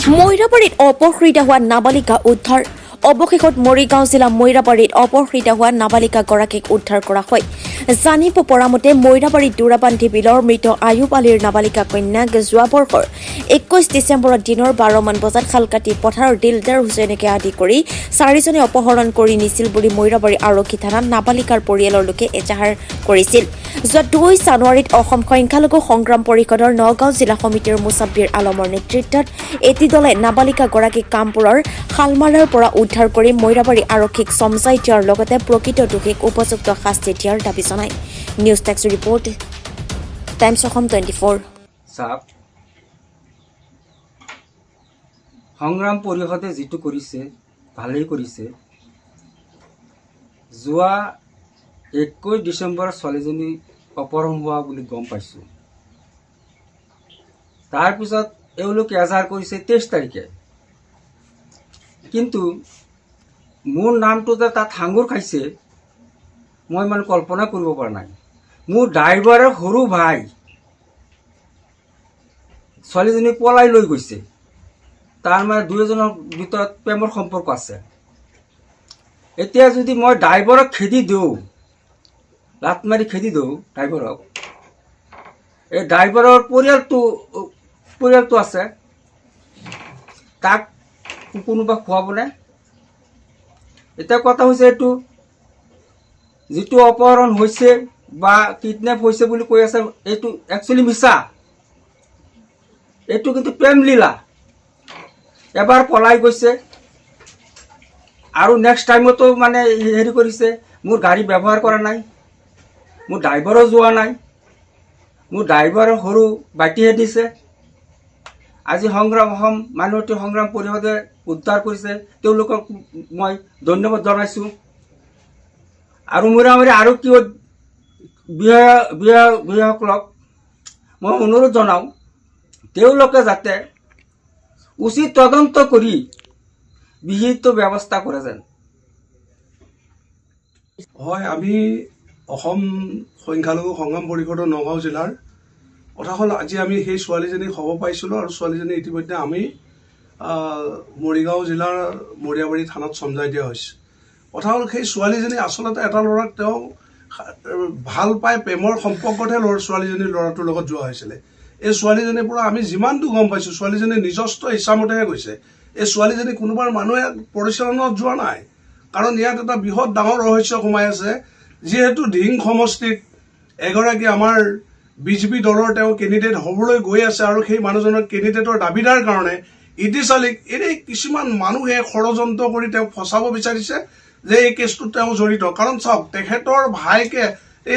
ময়ৰাবাৰীত অপহৃত হোৱা নাবালিকা উদ্ধাৰ অৱশেষত মৰিগাঁও জিলা ময়ৰাবাৰীত অপহৃত হোৱা নাবালিকাগৰাকীক উদ্ধাৰ কৰা হয় জানিব পৰা মতে ময়ৰাবাৰীত দুৰাবান্ধি বিলৰ মৃত আয়ুব আলীৰ নাবালিকা কন্যাক যোৱা বৰ্ষৰ 21 ডিচেম্বৰত দিনৰ 12 মান বজাত খালকাটি পথাৰৰ দিলদাৰ হুছেইনকে আদি কৰি চাৰিজনে অপহৰণ কৰি নিছিল বুলি ময়ৰাবাৰী আৰক্ষী থানাত নাবালিকাৰ পৰিয়ালৰ লোকে এজাহাৰ কৰিছিল যোৱা 2 জানুৱাৰীত অসম সংখ্যালঘু সংগ্ৰাম পৰিষদৰ নগাঁও জিলা সমিতিৰ মুছাব্বিৰ আলমৰ নেতৃত্বত এটি দলে নাবালিকাগৰাকীক কামপুৰৰ শালমাৰাৰ পৰা উদ্ধাৰ কৰি ময়ৰাবাৰী আৰক্ষীক চমজাই দিয়াৰ লগতে প্ৰকৃত দোষীক উপযুক্ত শাস্তি দিয়াৰ দাবী জনায় নিউজ টেক্স ৰিপৰ্ট টাইমছ অসম 24 সংগ্ৰাম পৰিষদে যেটো কৰিছে ভালেই কৰিছে যোৱা 21 ডিসেম্বৰ ছোৱালীজনী অপহৰণ হোৱা বুলি গম পাইছো তাৰ পিছত এওঁলোকে এজাহাৰ কৰিছে 23 তাৰিখে কিন্তু মোৰ নামটো যে তাত হাঙুৰ খাইছে মই মানে কল্পনা কৰিব পৰা নাই মোৰ ড্ৰাইভাৰৰ সৰু ভাই ছোৱালীজনী পলাই লৈ গৈছে তাৰ মানে দুজনৰ ভিতৰত প্ৰেমৰ সম্পৰ্ক আছে এতিয়া যদি মই ড্ৰাইভাৰক খেদি দিওঁ লাত মাৰি খেদি দিওঁ ড্ৰাইভাৰক এই ড্ৰাইভাৰৰ পৰিয়ালটো আছে তাক কোনোবা খুৱাবনে এটা কথা হৈছে এইটো যেটো অপহৰণ হৈছে বা কিডন্যাপ হৈছে বুলি কৈ আছে এইটো একচুয়ালি মিছা এইটো কিন্তু প্ৰেম লীলা এবাৰ পলাই গৈছে আৰু নেক্সট টাইমতো মানে হেৰি কৰিছে মোৰ গাড়ী ব্যৱহাৰ কৰা নাই মোৰ ড্ৰাইভাৰো যোৱা নাই মোৰ ড্ৰাইভাৰৰ সৰু বাইটিহে দিছে আজি অসম মাইনৰিটি সংগ্ৰাম পৰিষদে উদ্ধাৰ কৰিছে তেওঁলোকক মই ধন্যবাদ জনাইছো আৰু ময়ৰাবাৰী আৰু কি বিধায়কসকলক মই অনুৰোধ জনাও তেওঁলোকে যাতে উচিত তদন্ত কৰি বিহিত ব্যৱস্থা কৰে যেন হয় আমি অসম সংখ্যালঘু সংগ্ৰাম পৰিষদৰ নগাঁও জিলাৰ কথা হ'ল আজি আমি সেই ছোৱালীজনী খবৰ পাইছিলোঁ আৰু ছোৱালীজনী ইতিমধ্যে আমি মৰিগাঁও জিলাৰ মৰিয়াবাৰী থানাত চমজাই দিয়া হৈছে কথা হ'ল সেই ছোৱালীজনী আচলতে এটা ল'ৰাক তেওঁ ভাল পাই প্ৰেমৰ সম্পৰ্কতহে ছোৱালীজনী ল'ৰাটোৰ লগত যোৱা হৈছিলে এই ছোৱালীজনীৰ পৰা আমি যিমানটো গম পাইছোঁ ছোৱালীজনী নিজস্ব ইচ্ছামতেহে গৈছে এই ছোৱালীজনী কোনোবাৰ মানুহে পৰিচালনাত যোৱা নাই কাৰণ ইয়াত এটা বৃহৎ ডাঙৰ ৰহস্য সোমাই আছে যিহেতু ধিং সমষ্টিত এগৰাকী আমাৰ বিজেপি দলৰ তেওঁ কেণ্ডিডেট হ'বলৈ গৈ আছে আৰু সেই মানুহজনৰ কেণ্ডিডেটৰ দাবীদাৰ কাৰণে ইতিচালিক এনেই কিছুমান মানুহে ষড়যন্ত্ৰ কৰি তেওঁক ফচাব বিচাৰিছে যে এই কেছটোত তেওঁ জড়িত কাৰণ চাওক তেখেতৰ ভাইকে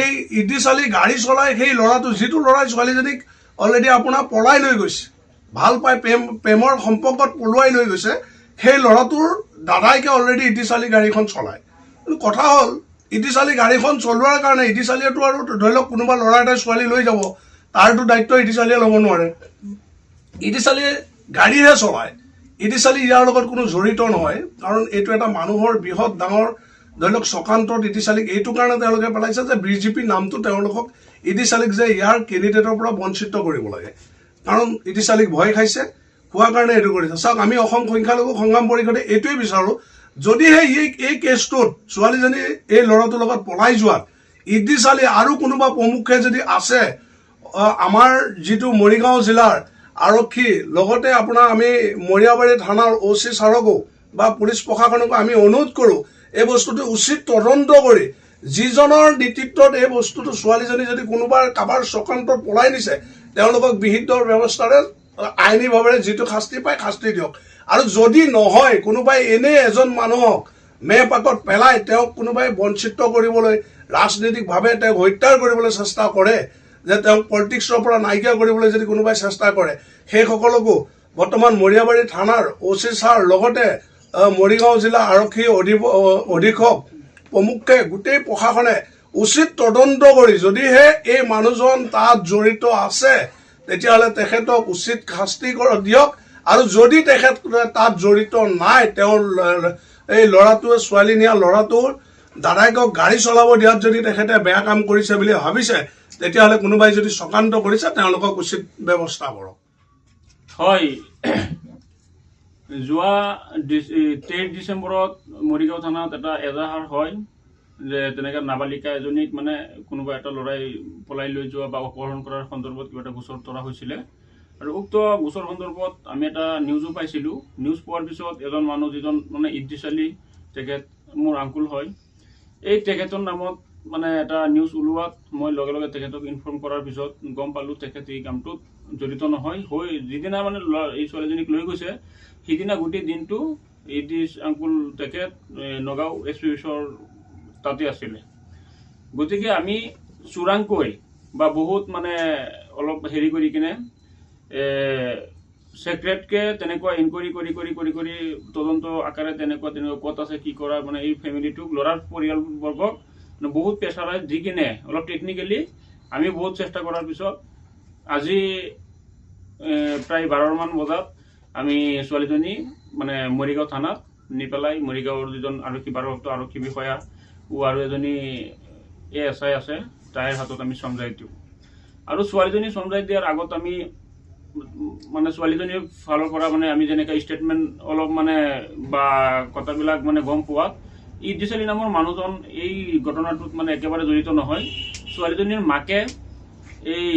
এই ইতিচালি গাড়ী চলাই সেই ল'ৰাটো যিটো ল'ৰাই ছোৱালীজনীক অলৰেডি আপোনাৰ পলাই লৈ গৈছে ভাল পাই প্ৰেমৰ সম্পৰ্কত পলুৱাই লৈ গৈছে সেই ল'ৰাটোৰ দাদাইকে অলৰেডি ইতিচালি গাড়ীখন চলায় কথা হ'ল ইতিচালি গাড়ীখন চলোৱাৰ কাৰণে ইতিচালিয়েতো আৰু ধৰি লওক কোনোবা ল'ৰা এটাই ছোৱালী লৈ যাব তাৰতো দায়িত্ব ইতিচালিয়ে ল'ব নোৱাৰে ইতিচালিয়ে গাড়ীহে চলায় ইতিচালি ইয়াৰ লগত কোনো জড়িত নহয় কাৰণ এইটো এটা মানুহৰ বৃহৎ ডাঙৰ ধৰি লওক চক্ৰান্তত ইতিচালিক এইটো কাৰণে তেওঁলোকে পেলাইছে যে বিজেপি নামটো তেওঁলোকক ইতিচালিক যে ইয়াৰ কেণ্ডিডেটৰ পৰা বঞ্চিত কৰিব লাগে কাৰণ ইতিচালিক ভয় খাইছে খোৱাৰ কাৰণে এইটো কৰিছে চাওক আমি অসম সংখ্যালঘু সংগ্ৰাম পৰিষদে এইটোৱে বিচাৰোঁ যদিহে এই কেছটোত ছোৱালীজনী এই ল'ৰাটোৰ লগত পলাই যোৱাত ইতিচালি আৰু কোনোবা প্ৰমুখে যদি আছে আমাৰ যিটো মৰিগাঁও জিলাৰ আৰক্ষী লগতে আপোনাৰ আমি মৰিয়াবাৰী থানাৰ OC ছাৰকো বা পুলিচ প্ৰশাসনকো আমি অনুৰোধ কৰোঁ এই বস্তুটো উচিত তদন্ত কৰি যিজনৰ নেতৃত্বত এই বস্তুটো ছোৱালীজনী যদি কোনোবাৰ কাবাৰ চক্ৰান্তত পলাই নিছে তেওঁলোকক বিহিত ব্যৱস্থাৰে আইনীভাৱে যিটো শাস্তি পায় শাস্তি দিয়ক আৰু যদি নহয় কোনোবাই এনে এজন মানুহক মেপাকত পেলাই তেওঁক কোনোবাই বঞ্চিত কৰিবলৈ ৰাজনৈতিকভাৱে তেওঁক হত্যাৰ কৰিবলৈ চেষ্টা কৰে যে তেওঁক পলিটিক্সৰ পৰা নাইকিয়া কৰিবলৈ যদি কোনোবাই চেষ্টা কৰে সেইসকলকো বৰ্তমান মৰিয়াবাৰী থানাৰ OC ছাৰ লগতে মৰিগাঁও জিলা আৰক্ষী অধীক্ষক প্ৰমুখে গোটেই প্ৰশাসনে উচিত তদন্ত কৰি যদিহে এই মানুহজন তাত জড়িত আছে তেতিয়াহ'লে তেখেতক উচিত শাস্তি দিয়ক আৰু যদি তেখেত তাত জড়িত নাই তেওঁৰ এই ল'ৰাটোৱে ছোৱালী নিয়া ল'ৰাটোৰ দাদাইকক গাড়ী চলাব দিয়াত যদি তেখেতে বেয়া কাম কৰিছে বুলি ভাবিছে তেতিয়াহ'লে কোনোবাই যদি চক্ৰান্ত কৰিছে তেওঁলোকক উচিত ব্যৱস্থা কৰক হয় যোৱা 23 ডিচেম্বৰত মৰিগাঁও থানাত এটা এজাহাৰ হয় যে তেনেকৈ নাবালিকা এজনীক মানে কোনোবা এটা ল'ৰাই পলাই লৈ যোৱা বা অপহৰণ কৰাৰ সন্দৰ্ভত কিবা এটা গোচৰ তৰা হৈছিলে আৰু উক্ত গোচৰ সন্দৰ্ভত আমি এটা নিউজো পাইছিলোঁ। নিউজ পোৱাৰ পিছত এজন মানুহ যিজন মানে ইদ্ৰিছ আলী, তেখেত মোৰ আংকুল হয়, এই তেখেতৰ নামত মানে এটা নিউজ ওলোৱাত মই লগে লগে তেখেতক ইনফৰ্ম কৰাৰ পিছত গম পালোঁ তেখেত এই কামটোত জড়িত নহয়। যিদিনা মানে এই ছোৱালীজনীক লৈ গৈছে সিদিনা গোটেই দিনটো ইদ্ৰিছ আংকুল তেখেত নগাঁও SP অফিচৰ তাতে আছিলে। গতিকে আমি চোৰাংকৈ বা বহুত মানে অলপ হেৰি কৰি কিনে ছেক্ৰেটকে তেনেকুৱা ইনকুৱাৰী কৰি তদন্ত আকাৰে তেনেকুৱা ক'ত আছে কি কৰা মানে এই ফেমিলিটোক ল'ৰাৰ পৰিয়ালবৰ্গক বহুত প্ৰেছাৰাইজ দি কিনে অলপ টেকনিকেলি আমি বহুত চেষ্টা কৰাৰ পিছত আজি প্ৰায় 12মান বজাত আমি ছোৱালীজনী মানে মৰিগাঁও থানাত নি পেলাই মৰিগাঁৱৰ যিজন ভাৰপ্ৰাপ্ত আৰক্ষী বিষয়া আৰু এজনী ASI আছে তাইৰ হাতত আমি চমজাই দিওঁ। আৰু ছোৱালীজনী চমজাই দিয়াৰ আগত আমি মানে ছোৱালীজনীৰ ফালৰ পৰা মানে আমি যেনেকৈ ষ্টেটমেণ্ট অলপ মানে বা কথাবিলাক মানে গম পোৱাত ইদ্ৰিছ আলী নামৰ মানুহজন এই ঘটনাটোত মানে একেবাৰে জড়িত নহয়। ছোৱালীজনীৰ মাকে এই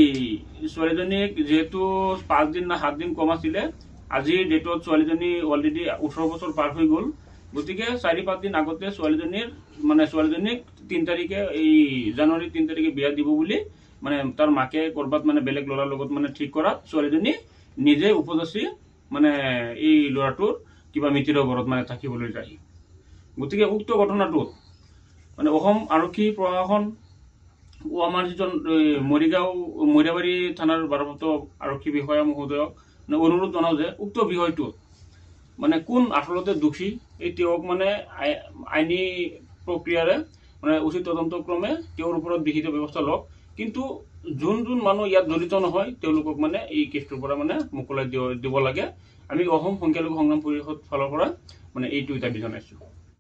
ছোৱালীজনীক যিহেতু 5 দিন না 7 দিন কম আছিলে, আজিৰ ডেটত ছোৱালীজনী অলৰেডি 18 বছৰ পাৰ হৈ গ'ল। গতিকে 4-5 দিন আগতে ছোৱালীজনীক 3 তাৰিখে এই জানুৱাৰী 3 তাৰিখে বিয়া দিব বুলি মানে তাৰ মাকে ক'ৰবাত মানে বেলেগ ল'ৰাৰ লগত মানে ঠিক কৰাত ছোৱালীজনী নিজে উপজাচি মানে এই ল'ৰাটোৰ কিবা মিতিৰৰ ঘৰত মানে থাকিবলৈ যায়। গতিকে উক্ত ঘটনাটোত মানে অসম আৰক্ষী প্ৰশাসন আমাৰ যিজন মৰিগাঁও থানাৰ ভাৰপ্ৰাপ্ত আৰক্ষী বিষয়া মহোদয়ক অনুৰোধ জনাওঁ যে উক্ত বিষয়টোত মানে কোন আচলতে দোষী এই তেওঁক মানে আইনী প্ৰক্ৰিয়াৰে মানে উচিত তদন্তক্ৰমে তেওঁৰ ওপৰত বিহিত ব্যৱস্থা লওক। কিন্তু যোন মানুহ ইয়াত জড়িত নহয় তেওঁলোকক মানে এই কেছটোৰ পৰা মানে মোকলাই দিব লাগে। আমি অসম সংখ্যালঘু সংগ্ৰাম পৰিষদ ফালৰ পৰা মানে এইটো দাবী জনাইছোঁ।